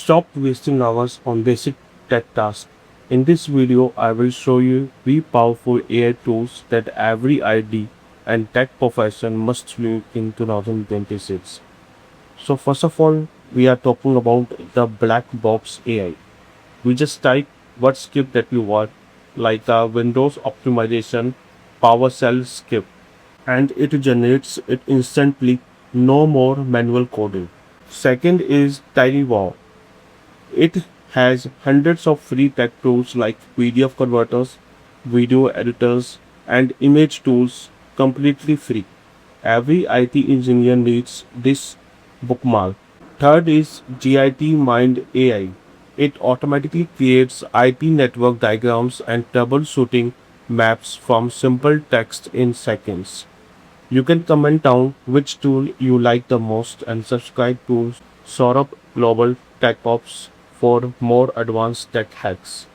Stop wasting hours on basic tech tasks. In this video, I will show you 3 powerful AI tools that every IT and tech profession must learn in 2026. So first of all, we are talking about the Blackbox AI. We just type what script that you want, like a Windows optimization PowerShell script, and it generates it instantly, no more manual coding. Second is TinyWow. It has hundreds of free tech tools like PDF converters, video editors, and image tools completely free. Every IT engineer needs this bookmark. Third is GitMind AI. It automatically creates IP network diagrams and troubleshooting maps from simple text in seconds. You can comment down which tool you like the most and subscribe to Saurabh Global TechOps for more advanced tech hacks.